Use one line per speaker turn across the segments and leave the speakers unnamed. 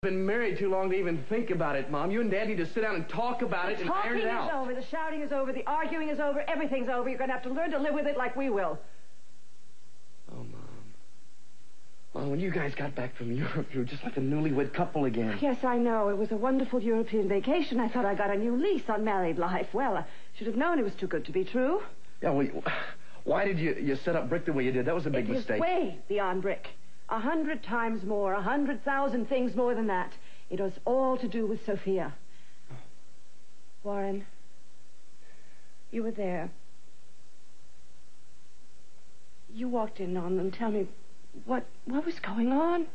been married too long to even think about it, Mom. You and Dad need to sit down and talk about it and iron it out.
The talking is over, the shouting is over, the arguing is over, everything's over. You're going to have to learn to live with it like we will.
Oh, Mom. Mom, when you guys got back from Europe, you were just like a newlywed couple again.
Yes, I know. It was a wonderful European vacation. I thought I got a new lease on married life. Well, I should have known it was too good to be true.
Yeah, well, why did you set up Brick the way you did? That was a big mistake.
It was way beyond Brick. 100 times more, 100,000 things more than that. It was all to do with Sophia. Warren, you were there. You walked in on them. Tell me, what was going on?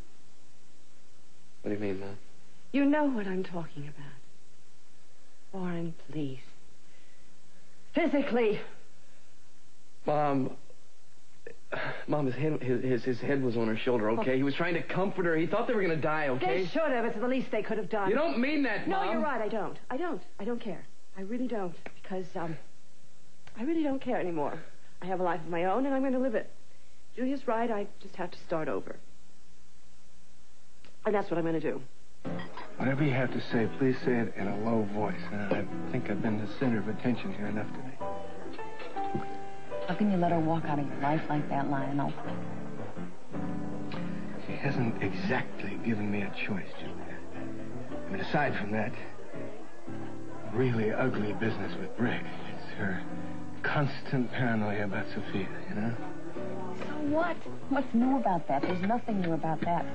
What do you mean, Mom?
You know what I'm talking about. Warren, please. Physically.
Mom, his head was on her shoulder, okay? He was trying to comfort her. He thought they were going to die, okay?
They should have. It's the least they could have done.
You don't mean that, Mom.
No, you're right. I don't. I don't care. I really don't. Because, I really don't care anymore. I have a life of my own, and I'm going to live it. Julia's right. I just have to start over. And that's what I'm going to do.
Whatever you have to say, please say it in a low voice. I think I've been the center of attention here enough today.
How can you let her walk out of your life like that, Lionel?
She hasn't exactly given me a choice, Julia. I mean, aside from that really ugly business with Brick, it's her constant paranoia about Sophia, you know?
So what? What's new about that? There's nothing new about that.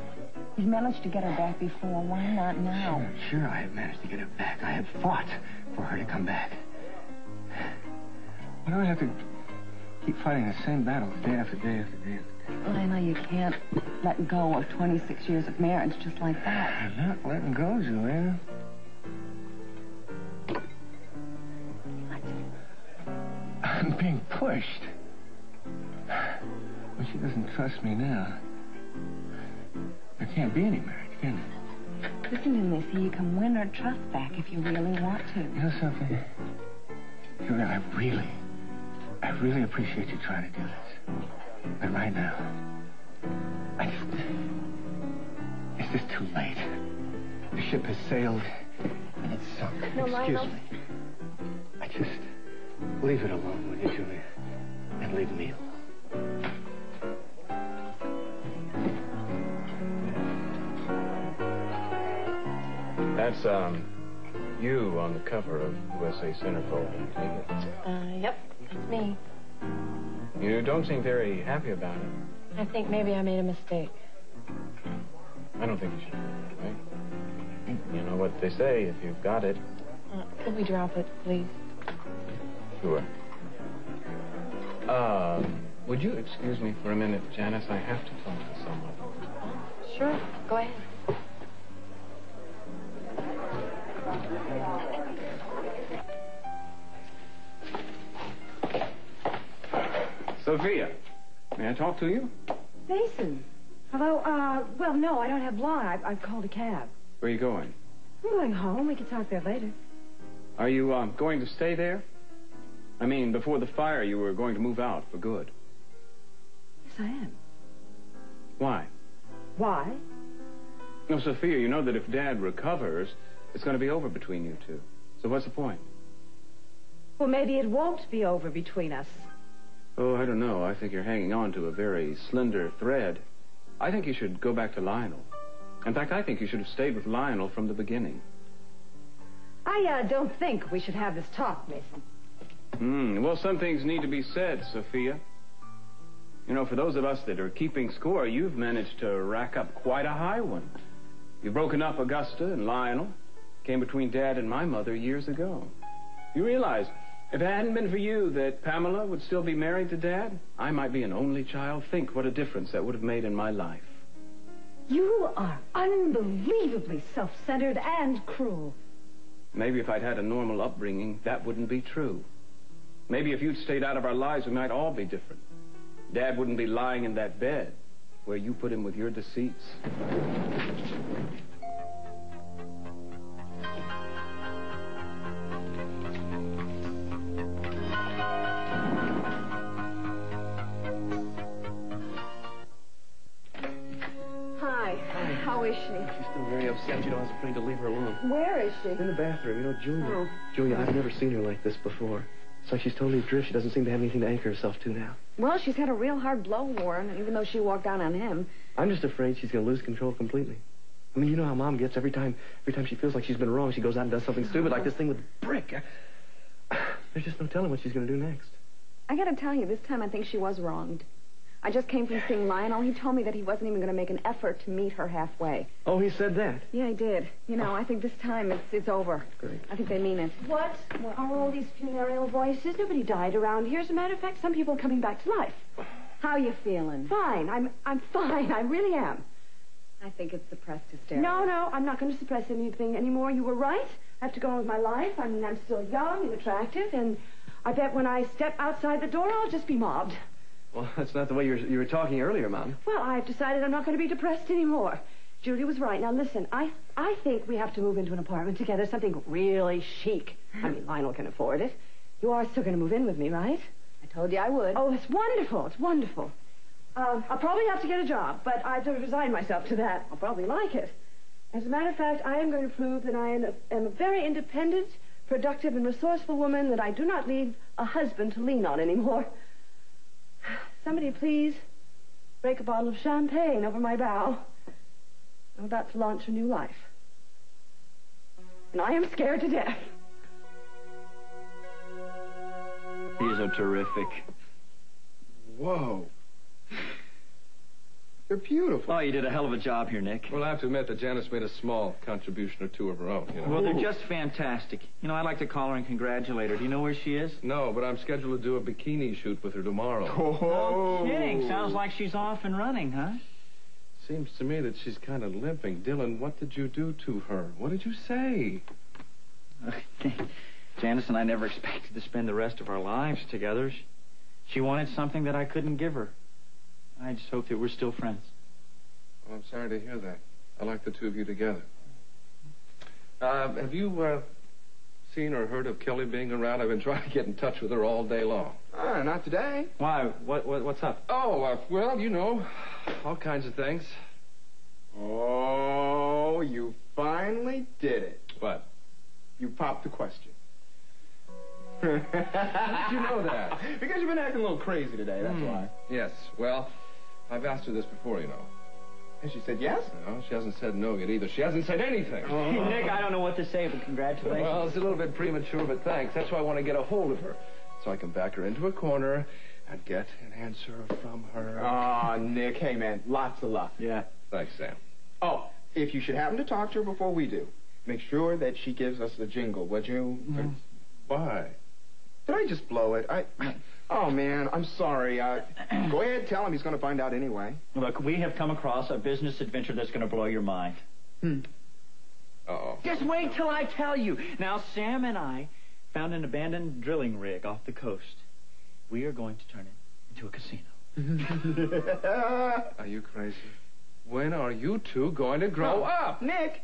You've managed to get her back before. Why not now?
Sure, I have managed to get her back. I have fought for her to come back. Why do I have to keep fighting the same battles day after day after day after day?
Lionel, you can't let go of 26 years of marriage just like that.
I'm not letting go, Julia. I'm being pushed. Well, she doesn't trust me now. There can't be any marriage, can there?
Listen to me, Missy. You can win her trust back if you really want to.
You know something? Julia, I really appreciate you trying to do this. But right now, it's just too late. The ship has sailed, and it's sunk.
No,
Excuse
Lionel.
me. I just leave it alone, will you, Julia? And leave me alone.
That's, you on the cover of USA Centerfold, take it?
Yep, that's me.
You don't seem very happy about it.
I think maybe I made a mistake.
I don't think you should, right? You know what they say, if you've got it.
Could we drop it, please?
Sure. Would you excuse me for a minute, Janice? I have to talk to someone.
Sure, go ahead.
Sophia, may I talk to you?
Mason. Hello, well, no, I don't have long. I've called a cab.
Where are you going?
I'm going home. We can talk there later.
Are you, going to stay there? I mean, before the fire, you were going to move out for good.
Yes, I am.
Why?
Why?
No, Sophia, you know that if Dad recovers, it's going to be over between you two. So what's the point?
Well, maybe it won't be over between us.
Oh, I don't know. I think you're hanging on to a very slender thread. I think you should go back to Lionel. In fact, I think you should have stayed with Lionel from the beginning.
I don't think we should have this talk, Mason.
Well, some things need to be said, Sophia. You know, for those of us that are keeping score, you've managed to rack up quite a high one. You've broken up Augusta and Lionel. Came between Dad and my mother years ago. You realize, if it hadn't been for you, that Pamela would still be married to Dad? I might be an only child. Think what a difference that would have made in my life.
You are unbelievably self-centered and cruel.
Maybe if I'd had a normal upbringing, that wouldn't be true. Maybe if you'd stayed out of our lives, we might all be different. Dad wouldn't be lying in that bed where you put him with your deceits.
Hi. How is she?
She's still very upset that, you know, I was afraid to leave her alone.
Where is she?
In the bathroom, you know, Julia.
Oh.
Julia, I've never seen her like this before. It's like she's totally adrift. She doesn't seem to have anything to anchor herself to now.
Well, she's had a real hard blow, Warren, even though she walked down on him.
I'm just afraid she's going to lose control completely. I mean, you know how Mom gets every time she feels like she's been wrong, she goes out and does something stupid like this thing with Brick. There's just no telling what she's going to do next.
I gotta tell you, this time I think she was wronged. I just came from seeing Lionel. He told me that he wasn't even going to make an effort to meet her halfway.
Oh, he said that?
Yeah, he did. You know, I think this time it's over.
Great.
I think they mean it. What are all these funereal voices? Nobody died around here. As a matter of fact, some people are coming back to life.
How you feeling?
Fine. I'm fine. I really am.
I think it's suppressed hysteria.
No, I'm not going to suppress anything anymore. You were right. I have to go on with my life. I mean, I'm still young and attractive, and I bet when I step outside the door, I'll just be mobbed.
Well, that's not the way you were talking earlier, Mom.
Well, I've decided I'm not going to be depressed anymore. Julie was right. Now, listen, I think we have to move into an apartment together, something really chic. I mean, Lionel can afford it. You are still going to move in with me, right?
I told you I would.
Oh, it's wonderful. It's wonderful. I'll probably have to get a job, but I have to resign myself to that. I'll probably like it. As a matter of fact, I am going to prove that I am a very independent, productive, and resourceful woman, that I do not need a husband to lean on anymore. Somebody please break a bottle of champagne over my bow. I'm about to launch a new life. And I am scared to death.
These are terrific.
Whoa. They're beautiful.
Oh, you did a hell of a job here, Nick.
Well, I have to admit that Janice made a small contribution or two of her own, you know.
Well, they're just fantastic. You know, I'd like to call her and congratulate her. Do you know where she is?
No, but I'm scheduled to do a bikini shoot with her tomorrow.
No kidding. Sounds like she's off and running, huh?
Seems to me that she's kind of limping. Dylan, what did you do to her? What did you say?
Janice and I never expected to spend the rest of our lives together. She wanted something that I couldn't give her. I just hope that we're still friends.
Well, I'm sorry to hear that. I like the two of you together. Have you seen or heard of Kelly being around? I've been trying to get in touch with her all day long.
Not today.
Why? What's up?
Oh, well, you know, all kinds of things.
Oh, you finally did it.
What?
You popped the question.
How did you know that?
Because you've been acting a little crazy today, that's why.
Yes, well, I've asked her this before, you know.
And she said yes?
No, she hasn't said no yet either. She hasn't said anything.
Nick, I don't know what to say, but congratulations.
Well, it's a little bit premature, but thanks. That's why I want to get a hold of her, so I can back her into a corner and get an answer from her.
Oh, Nick, hey, man, lots of luck.
Yeah.
Thanks, Sam.
Oh, if you should happen to talk to her before we do, make sure that she gives us the jingle, would you?
Why?
Did I just blow it? Oh, man, I'm sorry. Go ahead, tell him. He's going to find out anyway.
Look, we have come across a business adventure that's going to blow your mind.
Uh-oh.
Just wait till I tell you. Now, Sam and I found an abandoned drilling rig off the coast. We are going to turn it into a casino.
Are you crazy? When are you two going to grow up?
Nick,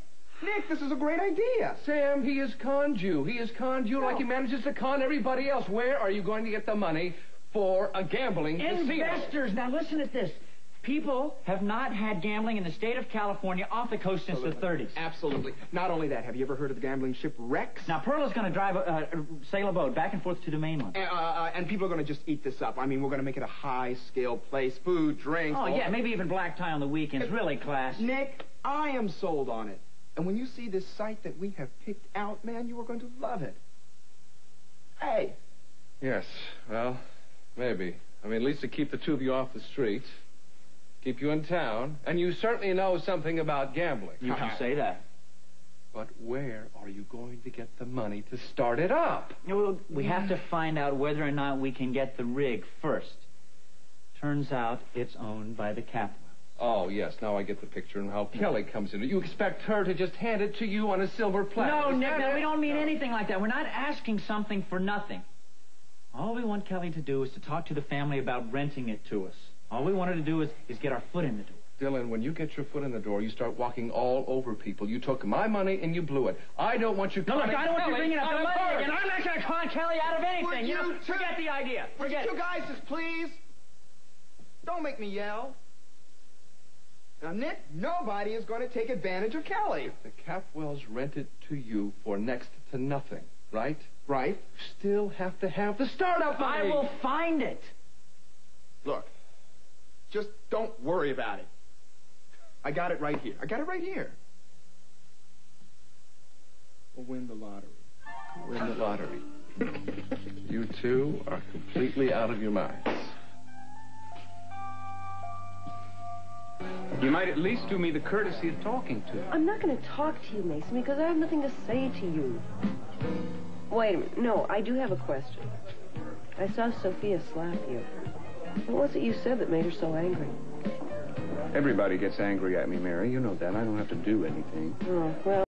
this is a great idea.
Sam, he has conned you. He has conned you like he manages to con everybody else. Where are you going to get the money for a gambling casino?
Investors. Now, listen to this. People have not had gambling in the state of California off the coast since the 30s.
Absolutely. Not only that, have you ever heard of the gambling ship Rex?
Now, Pearl is going to sail a boat back and forth to the mainland.
And people are going to just eat this up. I mean, we're going to make it a high-scale place. Food, drinks.
Oh, yeah, maybe even black tie on the weekends. Really class.
Nick, I am sold on it. And when you see this site that we have picked out, man, you are going to love it. Hey.
Yes, well, maybe. I mean, at least to keep the two of you off the streets. Keep you in town. And you certainly know something about gambling.
You can say that.
But where are you going to get the money to start it up?
Well, we have to find out whether or not we can get the rig first. Turns out it's owned by the Capwells.
Oh, yes, now I get the picture and how Kelly comes in. You expect her to just hand it to you on a silver platter.
No, Nick, we don't mean anything like that. We're not asking something for nothing. All we want Kelly to do is to talk to the family about renting it to us. All we want her to do is get our foot in the door.
Dylan, when you get your foot in the door, you start walking all over people. You took my money and you blew it. I don't want you...
No, look, I don't want you bringing up the money
Kelly.
again. I'm not going to con Kelly out of anything. You know, forget the idea. Forget
Would you guys just please? Don't make me yell. Now, Nick, nobody is going to take advantage of Kelly.
The Capwells rent it to you for next to nothing, right?
Right.
You still have to have the startup money.
I will find it.
Look, just don't worry about it. I got it right here. We'll win the lottery.
Win the lottery. You two are completely out of your minds.
You might at least do me the courtesy of talking to her.
I'm not going to talk to you, Mason, because I have nothing to say to you. Wait a minute. No, I do have a question. I saw Sophia slap you. What was it you said that made her so angry?
Everybody gets angry at me, Mary. You know that. I don't have to do anything.
Oh, well...